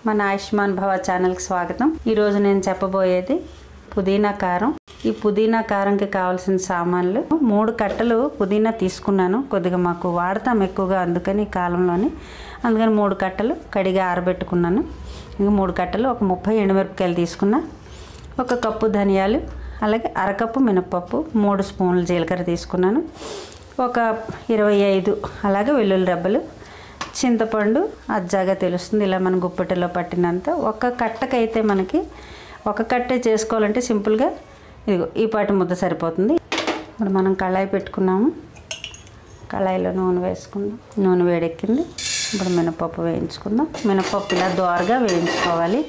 మన ఆయుష్మాన్ భవ ఛానల్కి స్వాగతం. ఈరోజు నేను చెప్పబోయేది పుదీనా కారం. ఈ పుదీనా కారంకి కావాల్సిన సామాన్లు 3 కట్టలు పుదీనా తీసుకున్నాను. కొద్దిగా మాకు వాడతాం ఎక్కువగా, అందుకని ఈ కాలంలోని 3 కట్టలు కడిగి ఆరబెట్టుకున్నాను. ఇంకా 3 కట్టలు, ఒక 30 ఎండుమిరపకాయలు తీసుకున్నా, 1 కప్పు ధనియాలు, అలాగే అరకప్పు మినపప్పు, 3 స్పూన్లు జీలకర్ర తీసుకున్నాను, ఒక 25 అలాగే వెల్లుల్లి రెబ్బలు, చింతపండు అజ్జాగా తెలుస్తుంది, ఇలా మన గుప్పెటలో పట్టినంత. ఒక కట్టకైతే మనకి ఒక కట్టే చేసుకోవాలంటే సింపుల్గా ఇదిగో ఈ పాటి ముద్ద సరిపోతుంది. ఇప్పుడు మనం కళాయి పెట్టుకున్నాము, కళాయిలో నూనె వేసుకుందాం. నూనె వేడెక్కింది. ఇప్పుడు మినపప్పు వేయించుకుందాం. మినపప్పు ఇలా దోరగా వేయించుకోవాలి,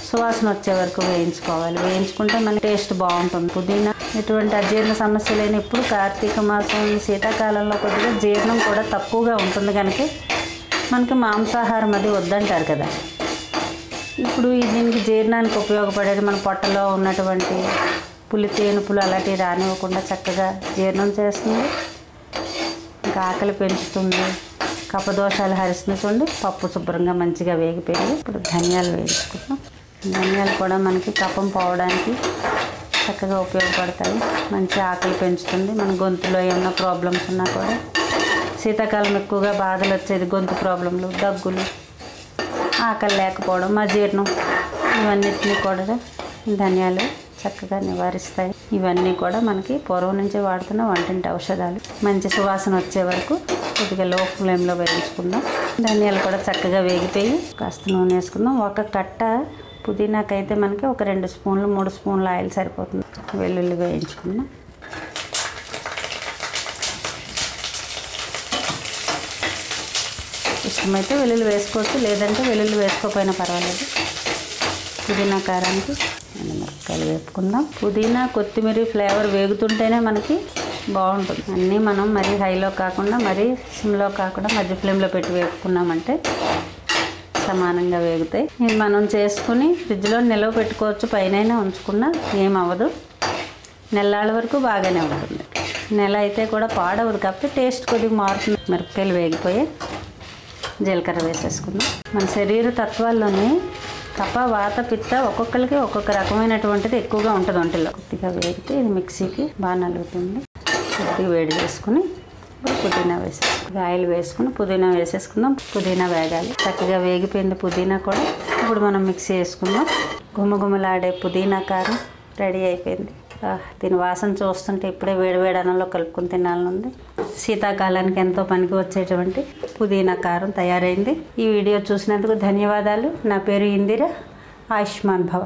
సువాసన వచ్చే వరకు వేయించుకోవాలి. వేయించుకుంటే మన టేస్ట్ బాగుంటుంది. పుదీనా ఎటువంటి అజీర్ణ సమస్య లేని ఇప్పుడు కార్తీక మాసం, శీతాకాలంలో కొద్దిగా జీర్ణం కూడా తక్కువగా ఉంటుంది కనుక మనకి మాంసాహారం అది వద్దంటారు కదా. ఇప్పుడు దీనికి జీర్ణానికి ఉపయోగపడేది మన పొట్టలో ఉన్నటువంటి పులి తేనుపులు అలాంటివి రానివ్వకుండా చక్కగా జీర్ణం చేస్తుంది, ఇంకా ఆకలి పెంచుతుంది, కపదోషాలు హరిస్తుంది. చూడండి, పప్పు శుభ్రంగా మంచిగా వేగిపోయింది. ఇప్పుడు ధనియాలు వేయించుకుంటాం. ధనియాలు కూడా మనకి కఫం పోవడానికి చక్కగా ఉపయోగపడతాయి, మంచి ఆకలి పెంచుతుంది. మన గొంతులో ఏమైనా ప్రాబ్లమ్స్ ఉన్నా కూడా, శీతాకాలం ఎక్కువగా బాధలు వచ్చేది, గొంతు ప్రాబ్లంలు, దగ్గులు, ఆకలి లేకపోవడం, అజీర్ణం, ఇవన్నిటినీ కూడా ధనియాలు చక్కగా నివారిస్తాయి. ఇవన్నీ కూడా మనకి పూర్వం నుంచి వాడుతున్న వంటింటి ఔషధాలు. మంచి సువాసన వచ్చే వరకు కొద్దిగా లో ఫ్లేమ్లో వేయించుకుందాం. ధనియాలు కూడా చక్కగా వేగిపోయి కాస్త నూనె వేసుకుందాం. 1 కట్ట పుదీనాకైతే మనకి ఒక 2 స్పూన్లు 3 స్పూన్ల ఆయిల్ సరిపోతుంది. వెల్లుల్లి వేయించుకుందాం. ఇష్టమైతే వెల్లుల్లి వేసుకోవచ్చు, లేదంటే వెల్లుల్లి వేసుకోకపోయినా పర్వాలేదు. పుదీనా కారానికి మిరపకాయలు వేపుకుందాం. పుదీనా కొత్తిమీర ఫ్లేవర్ వేగుతుంటేనే మనకి బాగుంటుంది. అన్నీ మనం మరీ హైలో కాకుండా మరీ సిమ్లో కాకుండా మధ్య ఫ్లేమ్లో పెట్టి వేపుకున్నామంటే సమానంగా వేగుతాయి. ఇది మనం చేసుకుని ఫ్రిడ్జ్లో నిల్వ పెట్టుకోవచ్చు, పైన ఉంచుకున్నా ఏమవ్వదు. నెల్లాళ్ళ వరకు బాగానే ఉంటుంది. నెల అయితే కూడా పాడవదు, కాబట్టి టేస్ట్ కొద్దిగా మారుతుంది. మిరపకాయలు వేగిపోయి జీలకర్ర వేసేసుకుందాం. మన శరీర తత్వాల్లోనే కఫ, వాత, పిత్త ఒక్కొక్కరికి ఒక్కొక్క రకమైనటువంటిది ఎక్కువగా ఉంటుంది ఒంటిలో. కొద్దిగా వేగితే ఇది మిక్సీకి బాగా నలుగుతుంది. కొద్దిగా వేడి చేసుకుని ఇప్పుడు పుదీనా వేసేసుకుందాం. ఆయిల్ వేసుకుని పుదీనా వేసేసుకుందాం. పుదీనా వేగాలి. చక్కగా వేగిపోయింది పుదీనా కూడా. ఇప్పుడు మనం మిక్సీ వేసుకుందాం. గుమగుమలాడే పుదీనా కారం రెడీ అయిపోయింది. దీని వాసన చూస్తుంటే ఇప్పుడే వేడివేడి అన్నంలో కలుపుకుని తినాలనుంది. శీతాకాలానికి ఎంతో పనికి వచ్చేటువంటి పుదీనా కారం తయారైంది. ఈ వీడియో చూసినందుకు ధన్యవాదాలు. నా పేరు ఇందిర. ఆయుష్మాన్ భవ.